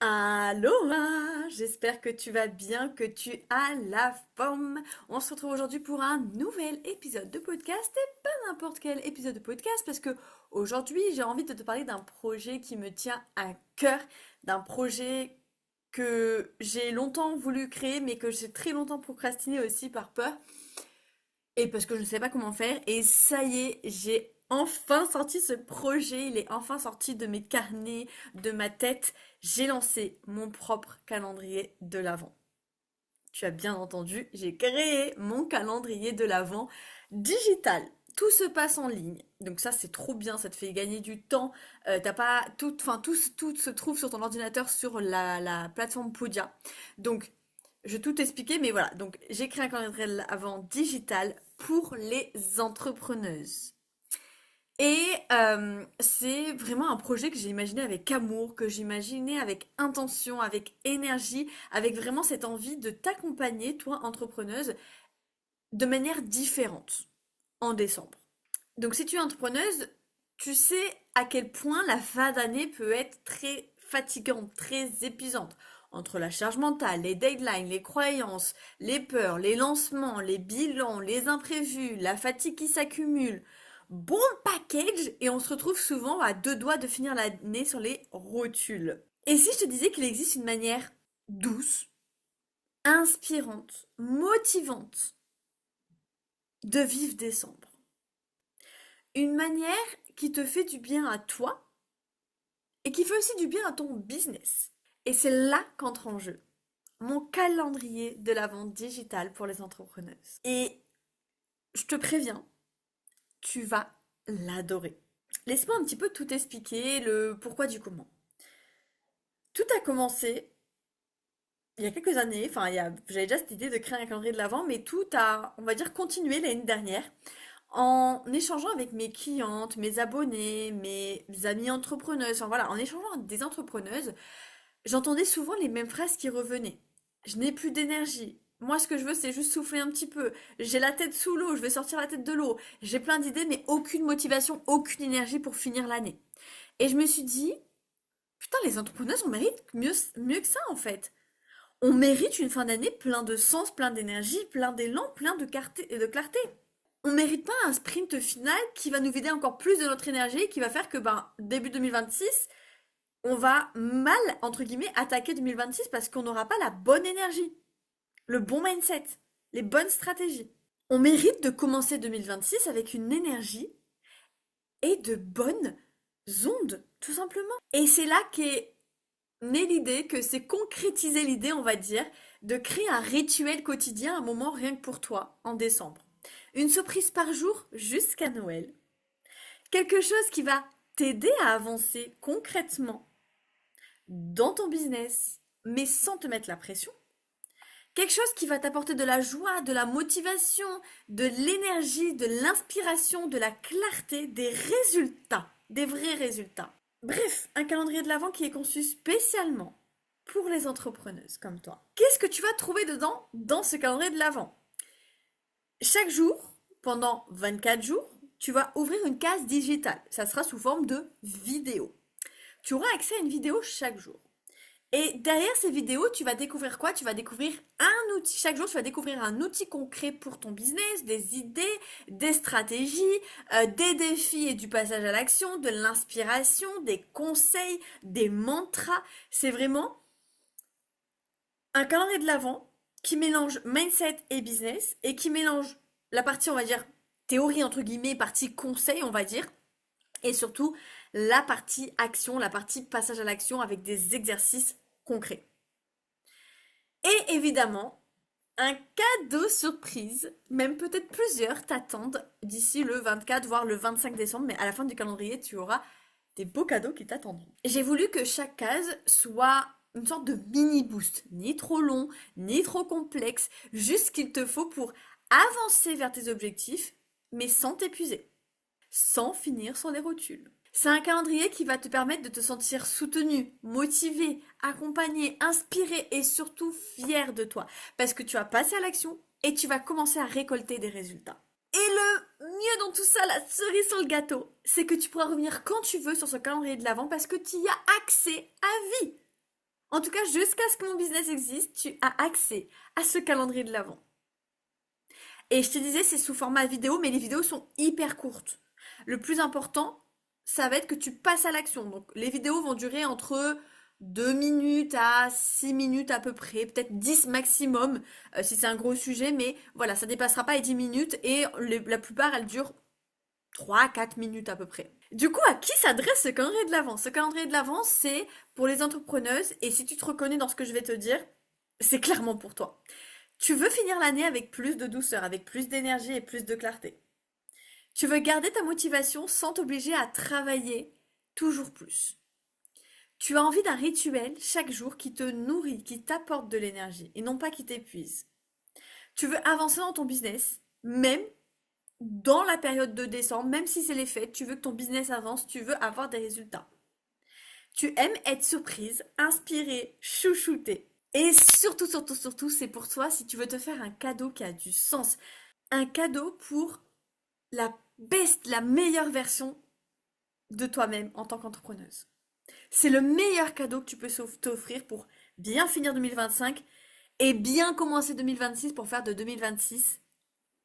Aloha, j'espère que tu vas bien, que tu as la forme. On se retrouve aujourd'hui pour un nouvel épisode de podcast et pas n'importe quel épisode de podcast parce que aujourd'hui j'ai envie de te parler d'un projet qui me tient à cœur, d'un projet que j'ai longtemps voulu créer mais que j'ai très longtemps procrastiné aussi par peur et parce que je ne sais pas comment faire. Et ça y est, j'ai enfin sorti ce projet. Il est enfin sorti de mes carnets, de ma tête. J'ai lancé mon propre calendrier de l'Avent. Tu as bien entendu, j'ai créé mon calendrier de l'Avent digital. Tout se passe en ligne. Donc ça, c'est trop bien, ça te fait gagner du temps. T'as pas tout, enfin tout se trouve sur ton ordinateur sur la plateforme Podia. Donc je vais tout expliquer, mais voilà. Donc j'ai créé un calendrier de l'Avent digital pour les entrepreneuses. Et c'est vraiment un projet que j'ai imaginé avec amour, que j'ai imaginé avec intention, avec énergie, avec vraiment cette envie de t'accompagner, toi, entrepreneuse, de manière différente en décembre. Donc si tu es entrepreneuse, tu sais à quel point la fin d'année peut être très fatigante, très épuisante. Entre la charge mentale, les deadlines, les croyances, les peurs, les lancements, les bilans, les imprévus, la fatigue qui s'accumule. Bon package et on se retrouve souvent à deux doigts de finir l'année sur les rotules. Et si je te disais qu'il existe une manière douce, inspirante, motivante de vivre décembre? Une manière qui te fait du bien à toi et qui fait aussi du bien à ton business. Et c'est là qu'entre en jeu mon calendrier de la vente digitale pour les entrepreneuses. Et je te préviens, tu vas l'adorer. Laisse-moi un petit peu tout expliquer, le pourquoi du comment. Tout a commencé il y a quelques années, j'avais déjà cette idée de créer un calendrier de l'avant, mais tout a, on va dire, continué l'année dernière en échangeant avec mes clientes, mes abonnés, mes amis entrepreneuses, enfin voilà, en échangeant avec des entrepreneuses, j'entendais souvent les mêmes phrases qui revenaient. Je n'ai plus d'énergie. Moi, ce que je veux, c'est juste souffler un petit peu. J'ai la tête sous l'eau, je vais sortir la tête de l'eau. J'ai plein d'idées, mais aucune motivation, aucune énergie pour finir l'année. Et je me suis dit, putain, les entrepreneuses, on mérite mieux que ça, en fait. On mérite une fin d'année plein de sens, plein d'énergie, plein d'élan, plein de clarté. On mérite pas un sprint final qui va nous vider encore plus de notre énergie, qui va faire que début 2026, on va mal, entre guillemets, attaquer 2026 parce qu'on n'aura pas la bonne énergie, le bon mindset, les bonnes stratégies. On mérite de commencer 2026 avec une énergie et de bonnes ondes, tout simplement. Et c'est là qu'est née l'idée, que c'est concrétiser l'idée, on va dire, de créer un rituel quotidien, un moment rien que pour toi, en décembre. Une surprise par jour jusqu'à Noël. Quelque chose qui va t'aider à avancer concrètement dans ton business, mais sans te mettre la pression. Quelque chose qui va t'apporter de la joie, de la motivation, de l'énergie, de l'inspiration, de la clarté, des résultats, des vrais résultats. Bref, un calendrier de l'Avent qui est conçu spécialement pour les entrepreneuses comme toi. Qu'est-ce que tu vas trouver dedans dans ce calendrier de l'Avent? Chaque jour, pendant 24 jours, tu vas ouvrir une case digitale. Ça sera sous forme de vidéo. Tu auras accès à une vidéo chaque jour. Et derrière ces vidéos, tu vas découvrir quoi? Tu vas découvrir un outil. Chaque jour, tu vas découvrir un outil concret pour ton business, des idées, des stratégies, des défis et du passage à l'action, de l'inspiration, des conseils, des mantras. C'est vraiment un calendrier de l'Avent qui mélange mindset et business et qui mélange la partie, on va dire, théorie entre guillemets, partie conseil, on va dire, et surtout la partie action, la partie passage à l'action avec des exercices concrets. Et évidemment, un cadeau surprise, même peut-être plusieurs, t'attendent d'ici le 24, voire le 25 décembre, mais à la fin du calendrier, tu auras des beaux cadeaux qui t'attendront. J'ai voulu que chaque case soit une sorte de mini boost, ni trop long, ni trop complexe, juste ce qu'il te faut pour avancer vers tes objectifs, mais sans t'épuiser, sans finir sur les rotules. C'est un calendrier qui va te permettre de te sentir soutenu, motivé, accompagné, inspiré et surtout fier de toi. Parce que tu vas passer à l'action et tu vas commencer à récolter des résultats. Et le mieux dans tout ça, la cerise sur le gâteau, c'est que tu pourras revenir quand tu veux sur ce calendrier de l'Avent parce que tu y as accès à vie. En tout cas, jusqu'à ce que mon business existe, tu as accès à ce calendrier de l'Avent. Et je te disais, c'est sous format vidéo, mais les vidéos sont hyper courtes. Le plus important, ça va être que tu passes à l'action. Donc, les vidéos vont durer entre 2 minutes à 6 minutes à peu près, peut-être 10 maximum, si c'est un gros sujet, mais voilà, ça dépassera pas les 10 minutes et la plupart, elles durent 3 à 4 minutes à peu près. Du coup, à qui s'adresse ce calendrier de l'Avent? Ce calendrier de l'Avent, c'est pour les entrepreneuses, et si tu te reconnais dans ce que je vais te dire, c'est clairement pour toi. Tu veux finir l'année avec plus de douceur, avec plus d'énergie et plus de clarté. Tu veux garder ta motivation sans t'obliger à travailler toujours plus. Tu as envie d'un rituel chaque jour qui te nourrit, qui t'apporte de l'énergie et non pas qui t'épuise. Tu veux avancer dans ton business, même dans la période de décembre, même si c'est les fêtes, tu veux que ton business avance, tu veux avoir des résultats. Tu aimes être surprise, inspirée, chouchoutée. Et surtout, surtout, surtout, c'est pour toi si tu veux te faire un cadeau qui a du sens. Un cadeau pour la best, la meilleure version de toi-même en tant qu'entrepreneuse. C'est le meilleur cadeau que tu peux t'offrir pour bien finir 2025 et bien commencer 2026 pour faire de 2026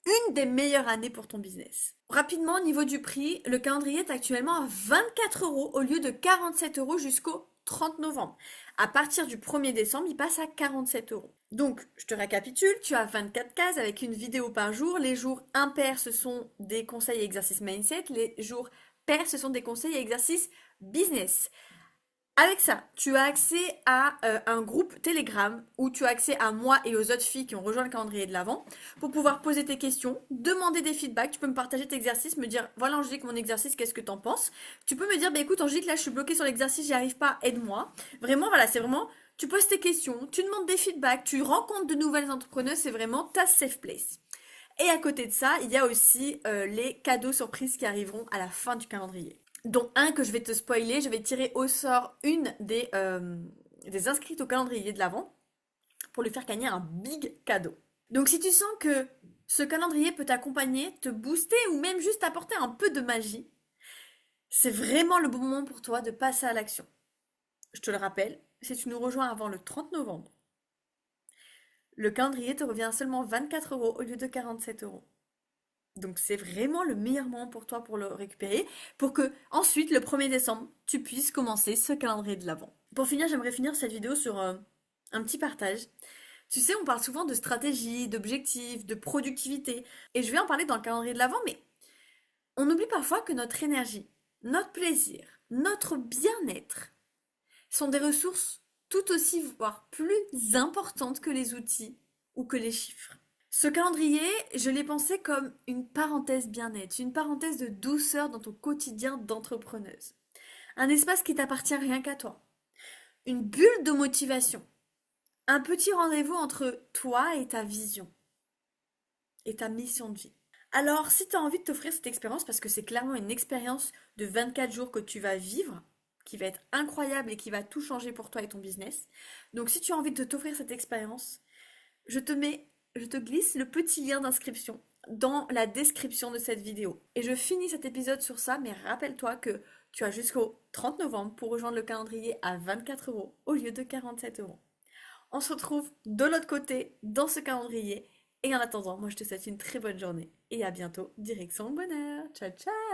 une des meilleures années pour ton business. Rapidement, au niveau du prix, le calendrier est actuellement à 24 euros au lieu de 47 euros jusqu'au 30 novembre. À partir du 1er décembre, il passe à 47 euros. Donc, je te récapitule, tu as 24 cases avec une vidéo par jour. Les jours impairs, ce sont des conseils et exercices mindset. Les jours pairs, ce sont des conseils et exercices business. Avec ça, tu as accès à un groupe Telegram où tu as accès à moi et aux autres filles qui ont rejoint le calendrier de l'Avent pour pouvoir poser tes questions, demander des feedbacks. Tu peux me partager tes exercices, me dire voilà Angélique, mon exercice, qu'est-ce que t'en penses? Tu peux me dire bah écoute Angélique, là je suis bloquée sur l'exercice, j'y arrive pas, aide-moi. Vraiment, voilà, c'est vraiment, tu poses tes questions, tu demandes des feedbacks, tu rencontres de nouvelles entrepreneuses, c'est vraiment ta safe place. Et à côté de ça, il y a aussi les cadeaux surprises qui arriveront à la fin du calendrier. Dont un que je vais te spoiler, je vais tirer au sort une des inscrites au calendrier de l'Avent pour lui faire gagner un big cadeau. Donc si tu sens que ce calendrier peut t'accompagner, te booster ou même juste apporter un peu de magie, c'est vraiment le bon moment pour toi de passer à l'action. Je te le rappelle, si tu nous rejoins avant le 30 novembre, le calendrier te revient à seulement 24 euros au lieu de 47 euros. Donc c'est vraiment le meilleur moment pour toi pour le récupérer, pour que ensuite le 1er décembre, tu puisses commencer ce calendrier de l'Avent. Pour finir, j'aimerais finir cette vidéo sur un petit partage. Tu sais, on parle souvent de stratégie, d'objectifs, de productivité, et je vais en parler dans le calendrier de l'Avent, mais on oublie parfois que notre énergie, notre plaisir, notre bien-être sont des ressources tout aussi, voire plus importantes que les outils ou que les chiffres. Ce calendrier, je l'ai pensé comme une parenthèse bien-être, une parenthèse de douceur dans ton quotidien d'entrepreneuse. Un espace qui t'appartient rien qu'à toi. Une bulle de motivation. Un petit rendez-vous entre toi et ta vision et ta mission de vie. Alors, si tu as envie de t'offrir cette expérience, parce que c'est clairement une expérience de 24 jours que tu vas vivre, qui va être incroyable et qui va tout changer pour toi et ton business. Donc, si tu as envie de t'offrir cette expérience, je te glisse le petit lien d'inscription dans la description de cette vidéo. Et je finis cet épisode sur ça, mais rappelle-toi que tu as jusqu'au 30 novembre pour rejoindre le calendrier à 24 euros au lieu de 47 euros. On se retrouve de l'autre côté dans ce calendrier. Et en attendant, moi je te souhaite une très bonne journée et à bientôt, direction le bonheur. Ciao ciao!